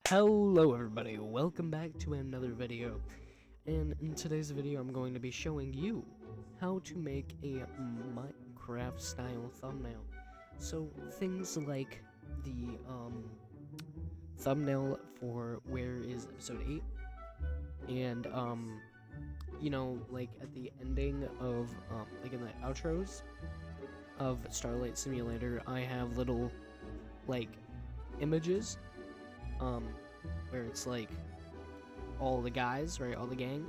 Hello everybody, welcome back to another video, and in today's video I'm going to be showing you how to make a Minecraft style thumbnail. So things like the thumbnail for Where is Episode 8, and like at the ending of like in the outros of Starlight Simulator, I have little like images where it's like all the guys, right, all the gang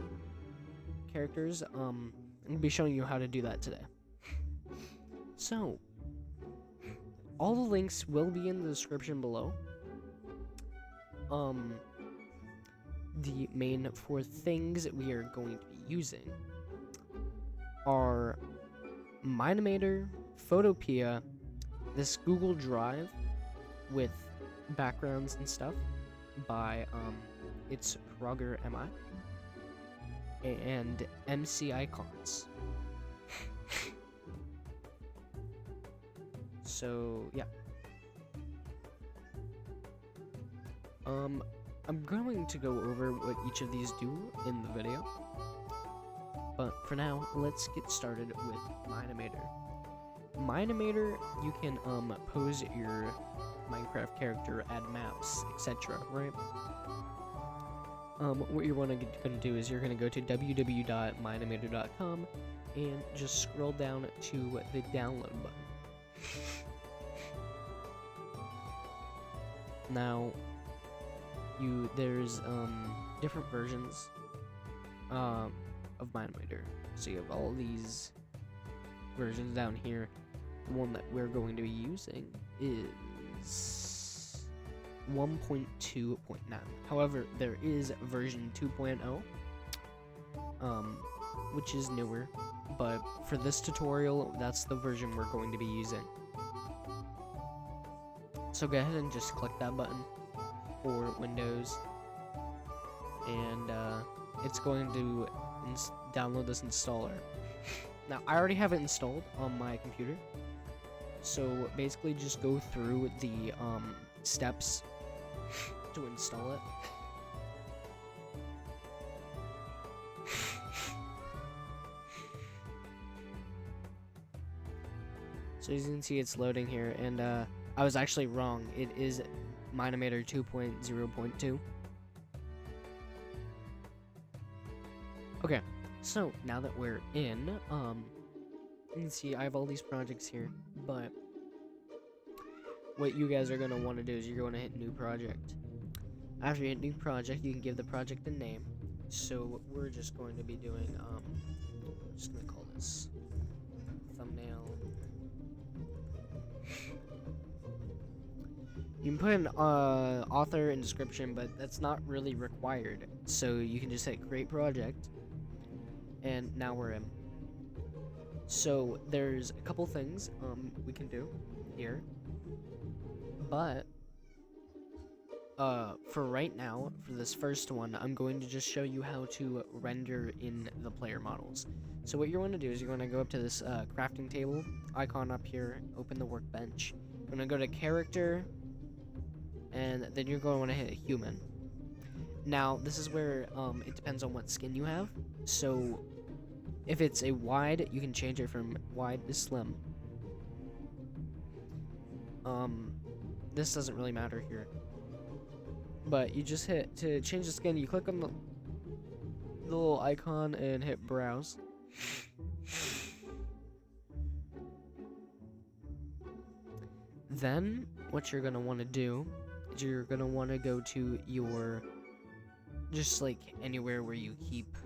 characters. I'm gonna be showing you how to do that today. So all the links will be in the description below. The main four things that we are going to be using are Minimator, Photopea, this Google Drive with backgrounds and stuff by it's Rugger MI, and MC Icons. So yeah, I'm going to go over what each of these do in the video, but for now let's get started with Minimator. Minimator, you can pose your Minecraft character, add maps, etc., right? What you're gonna do is you're gonna go to www.minimator.com and just scroll down to the download button. Now, there's different versions of Minimator. So you have all these versions down here. The one that we're going to be using is 1.2.9. However, there is version 2.0, which is newer, but for this tutorial, that's the version we're going to be using. So go ahead and just click that button for Windows, and it's going to download this installer. Now, I already have it installed on my computer, so basically just go through the steps to install it. So as you can see, it's loading here, and I was actually wrong. It is Minimator 2.0.2. Okay, so now that we're in, you can see I have all these projects here, but what you guys are going to want to do is you're going to hit new project. After you hit new project, you can give the project a name. So we're just going to be doing, I'm just going to call this thumbnail. You can put an author and description, but that's not really required. So you can just hit create project, and now we're in. So there's a couple things we can do here, but for right now, for this first one, I'm going to just show you how to render in the player models. So what you're going to do is you're going to go up to this crafting table icon up here, open the workbench. You're going to go to character, and then you're going to want to hit human. Now, this is where it depends on what skin you have. So if it's a wide, you can change it from wide to slim. This doesn't really matter here. But you just hit, to change the skin, you click on the little icon and hit browse. Then, what you're going to want to do is you're going to want to go to your, just like anywhere where you keep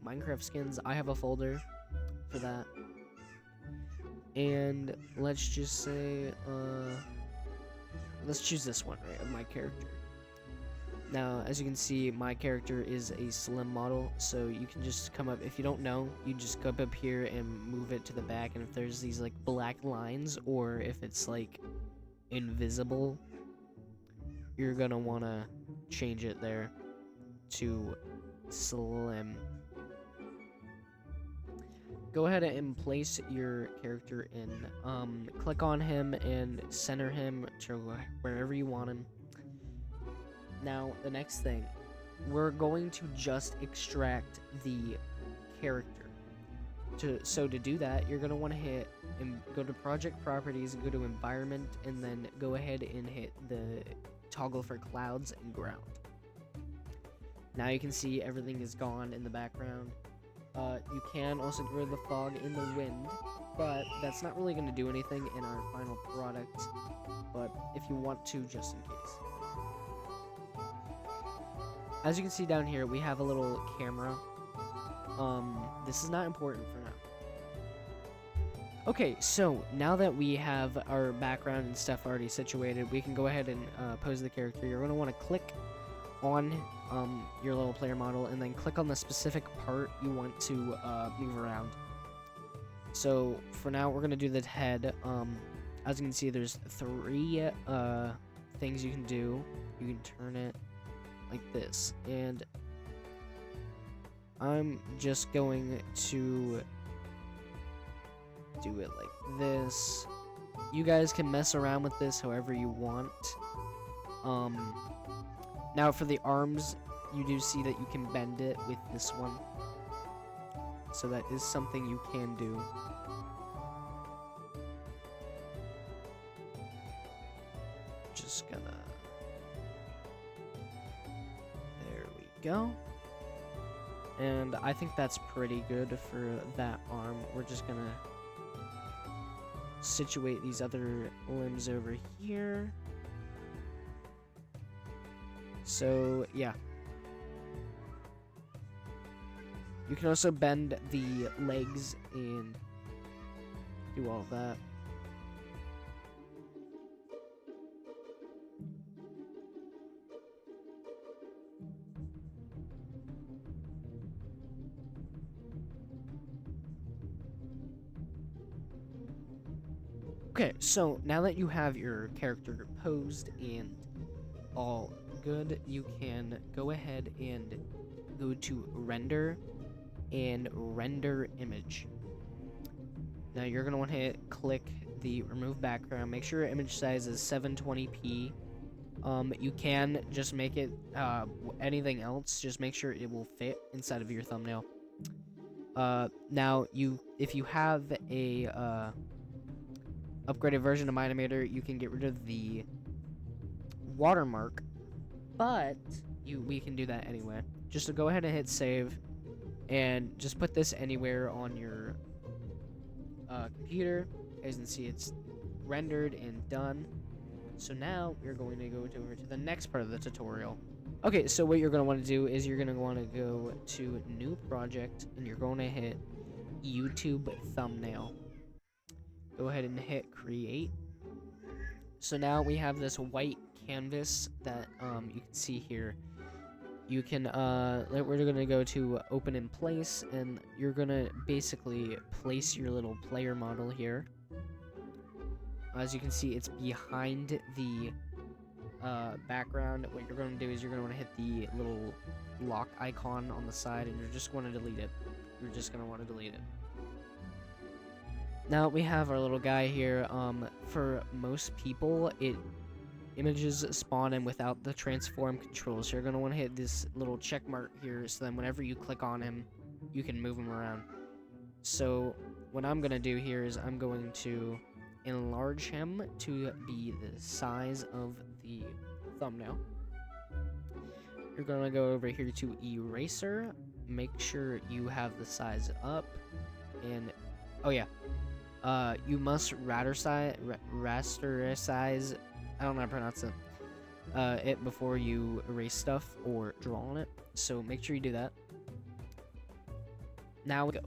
Minecraft skins. I have a folder for that. And let's just say, let's choose this one, right, of my character. Now, as you can see, my character is a slim model, so you can just come up, if you don't know, you just go up here and move it to the back, and if there's these like black lines, or if it's like invisible, you're gonna wanna change it there to slim. Go ahead and place your character in. Click on him and center him to wherever you want him. Now, the next thing, we're going to just extract the character. So to do that, you're going to want to hit and go to project properties, go to environment, and then go ahead and hit the toggle for clouds and ground. Now you can see everything is gone in the background. You can also get rid of the fog in the wind, but that's not really going to do anything in our final product, but if you want to, just in case. As you can see down here, we have a little camera. This is not important for now. Okay, so now that we have our background and stuff already situated, we can go ahead and pose the character. You're going to want to click on your little player model and then click on the specific part you want to move around. So for now, we're going to do the head. As you can see, there's 3 things you can do. You can turn it like this, and I'm just going to do it like this. You guys can mess around with this however you want. Now for the arms, you do see that you can bend it with this one, so that is something you can do. Just gonna, there we go. And I think that's pretty good for that arm. We're just gonna situate these other limbs over here. So yeah, you can also bend the legs and do all of that. Okay, so now that you have your character posed and all good, you can go ahead and go to render and render image. Now you're going to want to click the remove background. Make sure your image size is 720p. You can just make it anything else, just make sure it will fit inside of your thumbnail. Now if you have a upgraded version of Minimator, you can get rid of the watermark, but we can do that anyway. Just to go ahead and hit save, and just put this anywhere on your computer. As you can see, it's rendered and done. So now we're going to go over to the next part of the tutorial. Okay, so what you're going to want to do is you're going to want to go to new project, and you're going to hit YouTube thumbnail. Go ahead and hit create. So now we have this white canvas that you can see here. You can we're gonna go to open in place, and you're gonna basically place your little player model here. As you can see, it's behind the background. What you're gonna do is you're gonna want to hit the little lock icon on the side, and you're just going to delete it. You're just gonna want to delete it. Now we have our little guy here. For most people, images spawn in without the transform control, so you're going to want to hit this little check mark here, so then whenever you click on him, you can move him around. So what I'm going to do here is I'm going to enlarge him to be the size of the thumbnail. You're going to go over here to eraser, make sure you have the size up, and oh yeah, you must rasterize, I don't know how to pronounce it before you erase stuff or draw on it, so make sure you do that. Now we go.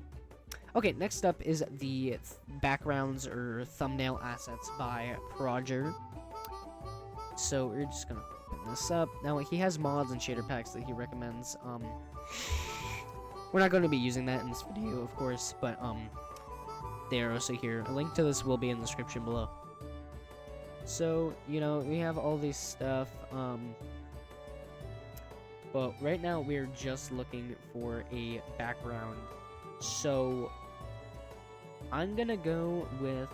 Okay, next up is the backgrounds or thumbnail assets by Proger. So we're just gonna open this up. Now he has mods and shader packs that he recommends. We're not going to be using that in this video, of course, but they are also here. A link to this will be in the description below. So, you know, we have all this stuff, but right now we're just looking for a background. So I'm gonna go with,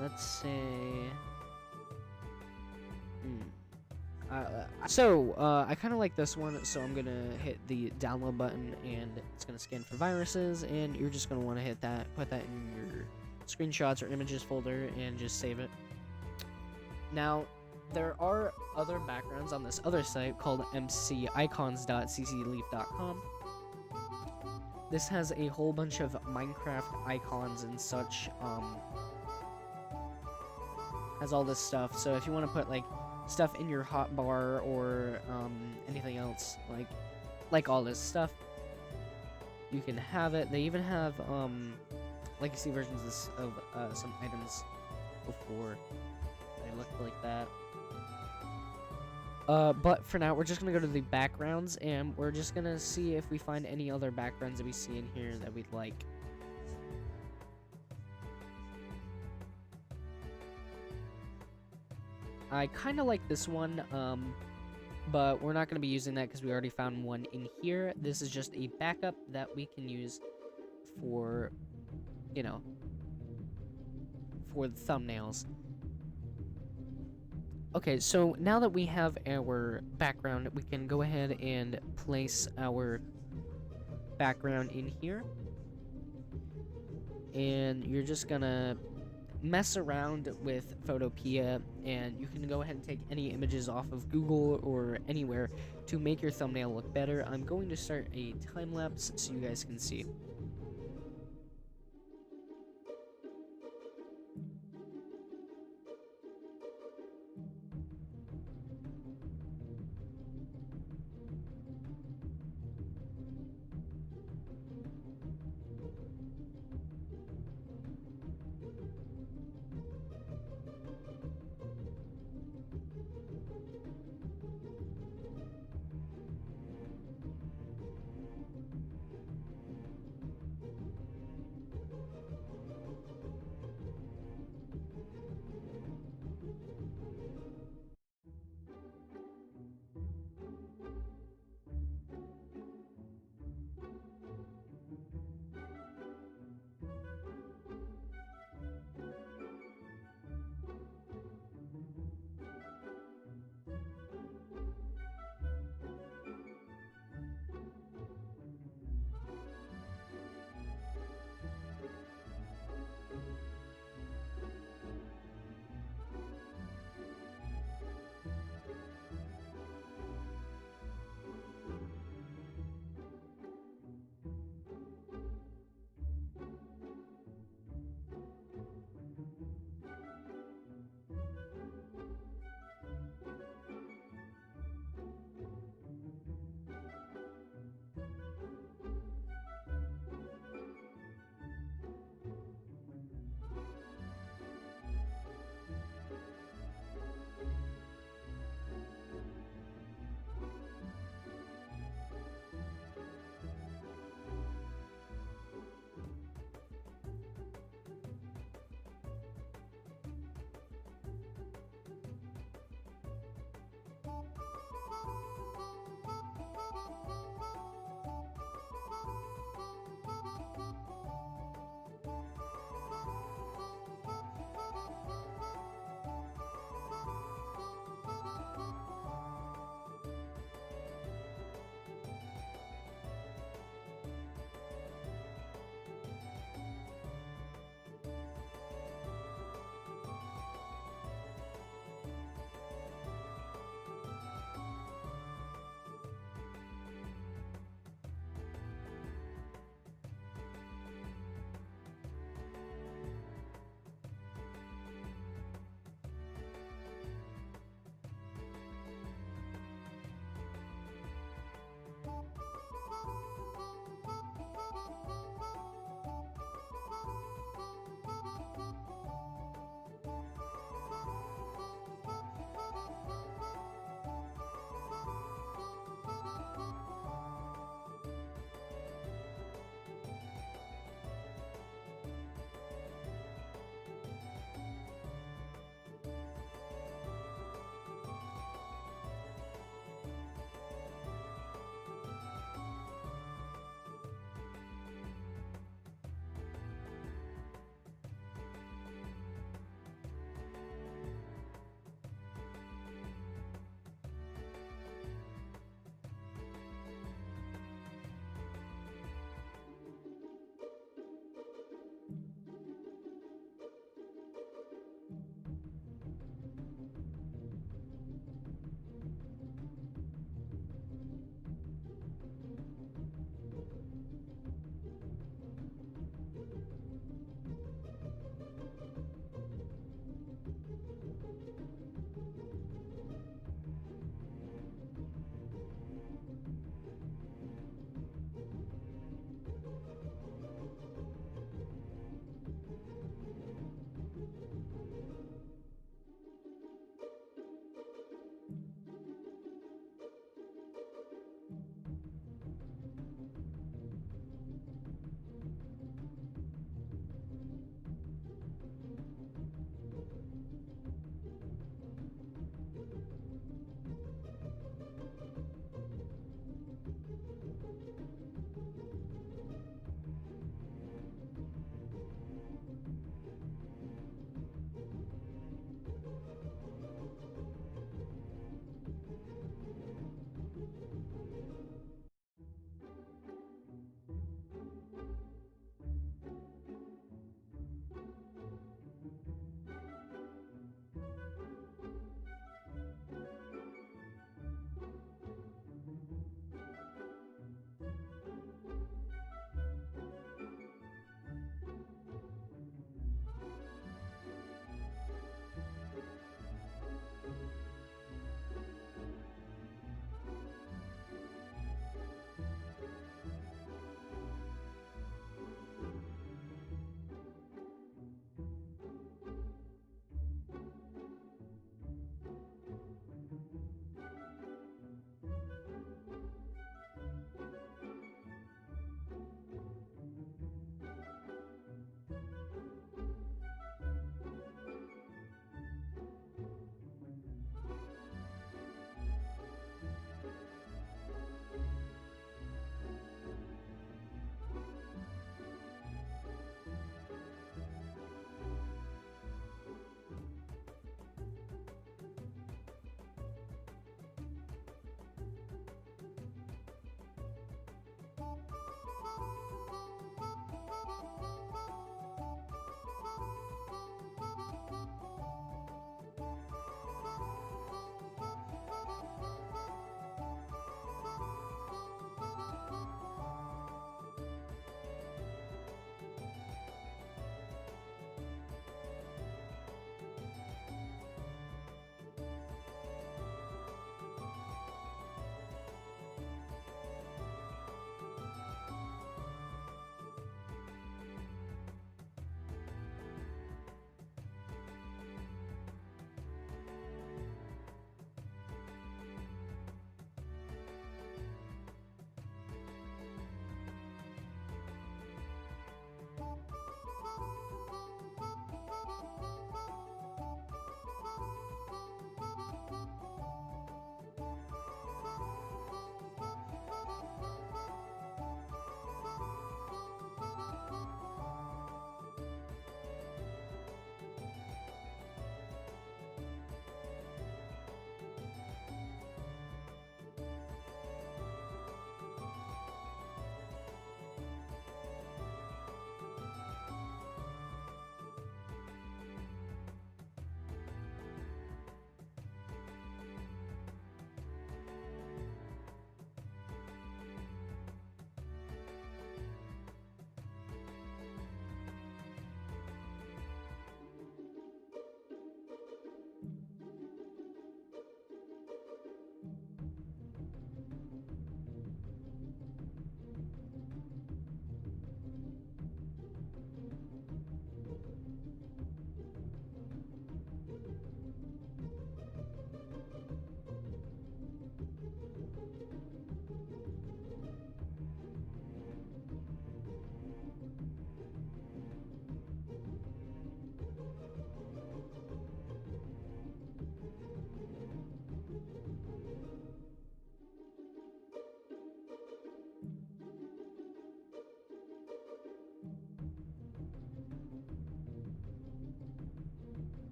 let's say, I kind of like this one, so I'm gonna hit the download button, and it's gonna scan for viruses, and you're just gonna want to hit that, put that in your screenshots or images folder, and just save it. Now, there are other backgrounds on this other site called mcicons.ccleaf.com. This has a whole bunch of Minecraft icons and such. Has all this stuff. So if you want to put like stuff in your hotbar or anything else, like all this stuff, you can have it. They even have legacy versions of some items before they looked like that. But for now, we're just gonna go to the backgrounds, and we're just gonna see if we find any other backgrounds that we see in here that we'd like. I kind of like this one, but we're not gonna be using that because we already found one in here. This is just a backup that we can use for, you know, for the thumbnails. Okay, so now that we have our background, we can go ahead and place our background in here. And you're just gonna mess around with Photopea, and you can go ahead and take any images off of Google or anywhere to make your thumbnail look better. I'm going to start a time lapse so you guys can see.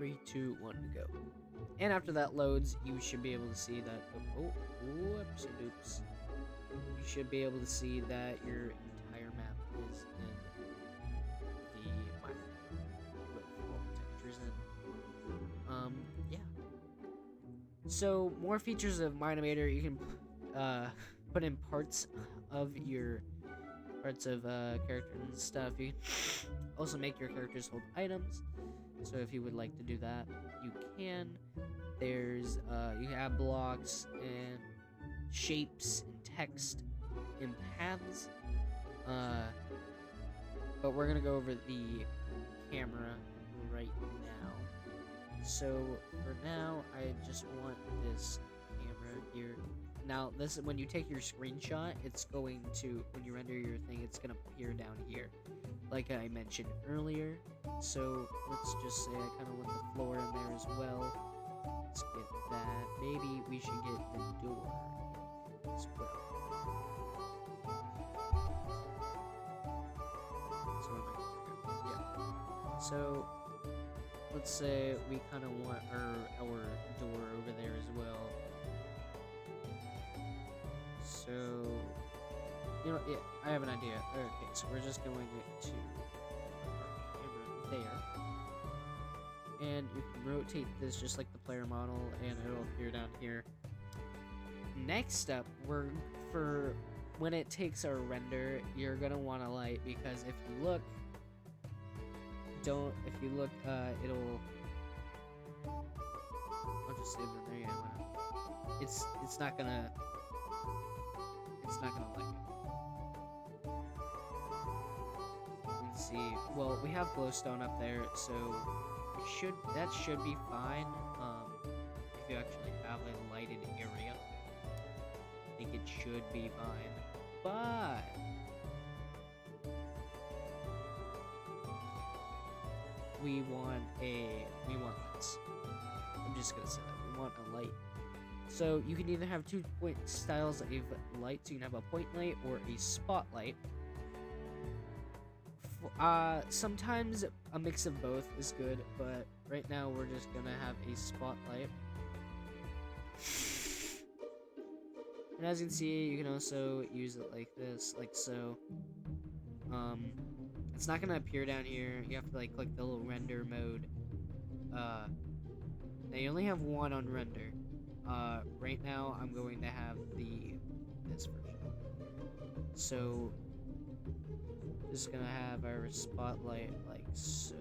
3, 2, 1, go. And after that loads, you should be able to see that. Whoopsie doops. You should be able to see that your entire map is in the Minemator with all the textures in. Yeah. So more features of Minemator, you can put in parts of characters and stuff. You can also make your characters hold items. So if you would like to do that, you can. There's you have blocks and shapes and text and paths. But we're gonna go over the camera right now. So for now, I just want this camera here. Now, this when you take your screenshot, it's going to, when you render your thing, it's gonna appear down here, like I mentioned earlier. So let's just say I kind of want the floor in there as well. Let's get that. Maybe we should get the door as well. So yeah. So let's say we kind of want our door over there as well. So, you know, yeah, I have an idea. Okay, so we're just going to camera there. And you can rotate this just like the player model, and it'll appear down here. Next up, for when it takes our render, you're gonna want a light, because if you look, it'll, I'll just save it in there, yeah, it's not gonna like it. Let's see, well, we have glowstone up there, so that should be fine, if you actually have a lighted area. I think it should be fine, but we want lights. I'm just gonna say that we want a light. So you can either have 2 point styles of light. So you can have a point light or a spotlight. Sometimes a mix of both is good, but right now we're just gonna have a spotlight. And as you can see, you can also use it like this, like so. It's not gonna appear down here. You have to like click the little render mode. Now you only have one on render. Right now I'm going to have this version. So just gonna have our spotlight like so.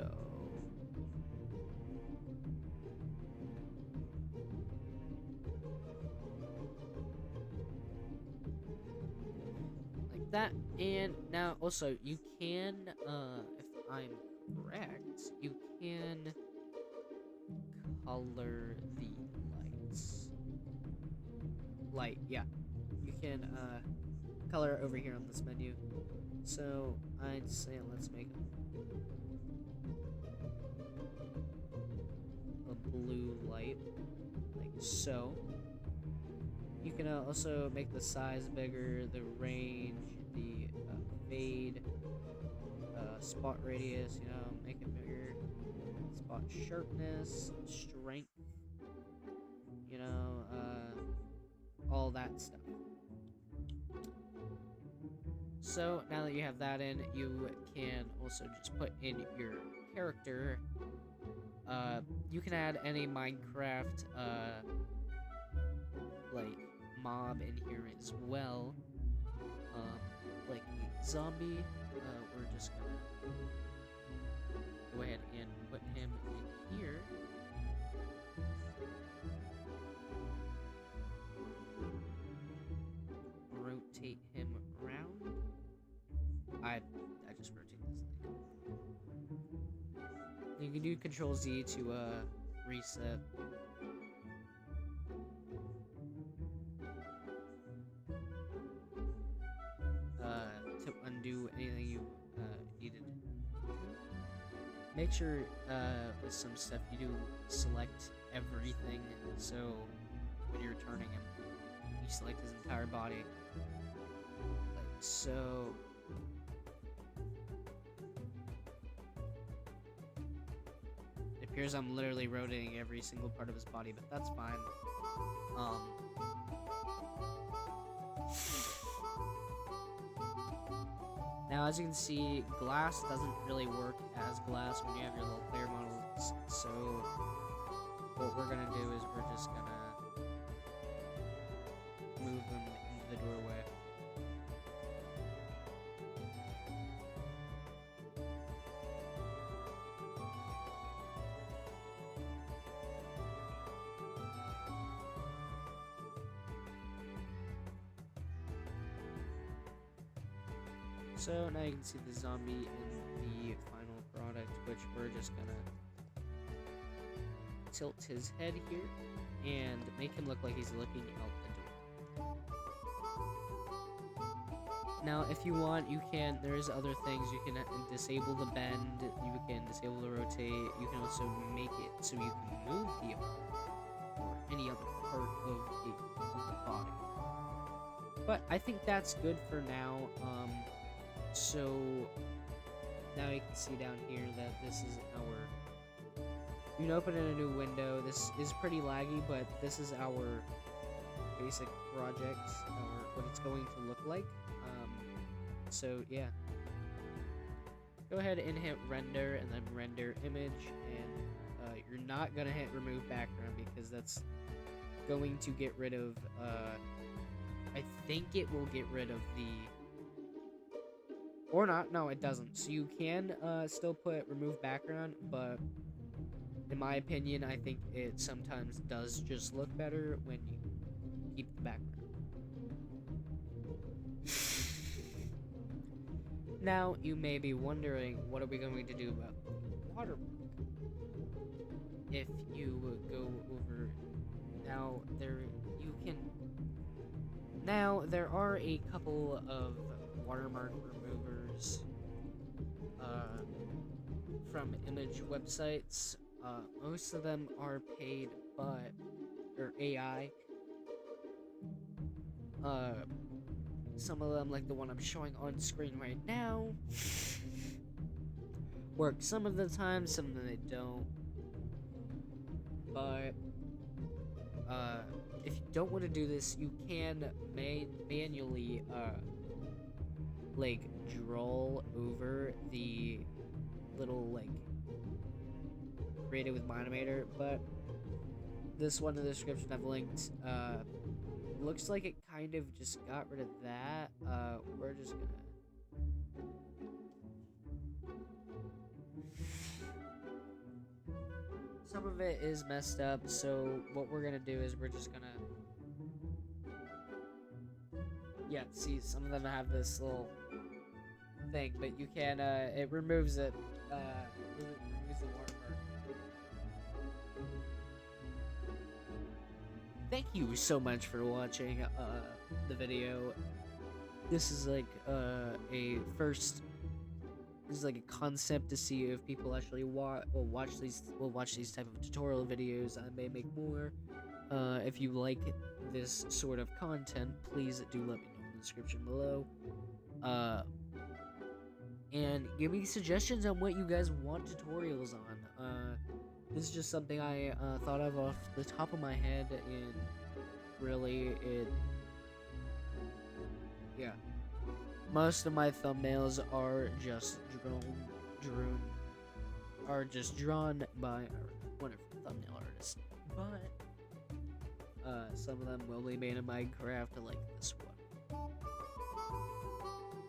Like that. And now also you can, if I'm correct, you can color the lights. Light, yeah. You can color it over here on this menu. So I'd say let's make a blue light, like so. You can also make the size bigger, the range, the fade, spot radius, you know, make it bigger, spot sharpness, strength, you know, all that stuff. So now that you have that in, you can also just put in your character. You can add any Minecraft like mob in here as well. Like a zombie. We're just gonna go ahead and put him in here. Rotate him around. I just rotate this thing. You can do Control Z to reset. To undo anything you needed. Make sure with some stuff you do select everything, so when you're turning him, you select his entire body. Like so. appears I'm literally rotating every single part of his body, but that's fine. Now, as you can see, glass doesn't really work as glass when you have your little player models, so what we're gonna do is we're just gonna move them into the doorway. So now you can see the zombie in the final product, which we're just gonna tilt his head here and make him look like he's looking out the door. Now, if you want, you can, there's other things. You can disable the bend, you can disable the rotate, you can also make it so you can move the arm or any other part of the body. But I think that's good for now. So now you can see down here that this is our, you can open in a new window. This is pretty laggy, but this is our basic project, or what it's going to look like. So yeah, go ahead and hit render and then render image, and you're not gonna hit remove background because that's going to get rid of, I think it will get rid of the, or not, no it doesn't. So you can still put remove background, but in my opinion, I think it sometimes does just look better when you keep the background. Now, you may be wondering, what are we going to do about watermark? If you go over, now there are a couple of watermark removers from image websites. Most of them are paid, but, or AI. Some of them, like the one I'm showing on screen right now, work some of the time, some of them they don't. But if you don't want to do this, you can manually like draw over the little like created with Minimator. But this one in the description I've linked, looks like it kind of just got rid of that. We're just gonna some of it is messed up, so what we're gonna do is we're just gonna, yeah, see, some of them have this little thing, but you can it removes it, removes the watermark. Thank you so much for watching the video. This is like this is like a concept to see if people actually will watch these type of tutorial videos. I may make more. If you like this sort of content, please do let me know in the description below. And give me suggestions on what you guys want tutorials on. This is just something I thought of off the top of my head, and really yeah. Most of my thumbnails are just drawn by a wonderful thumbnail artist, but some of them will be made in Minecraft, like this one.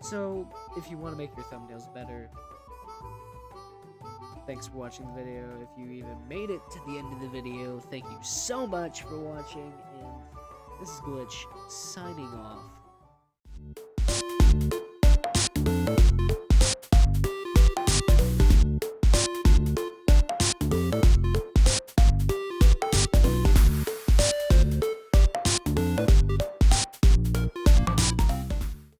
So if you want to make your thumbnails better, thanks for watching the video. If you even made it to the end of the video, thank you so much for watching, and this is Glitch signing off.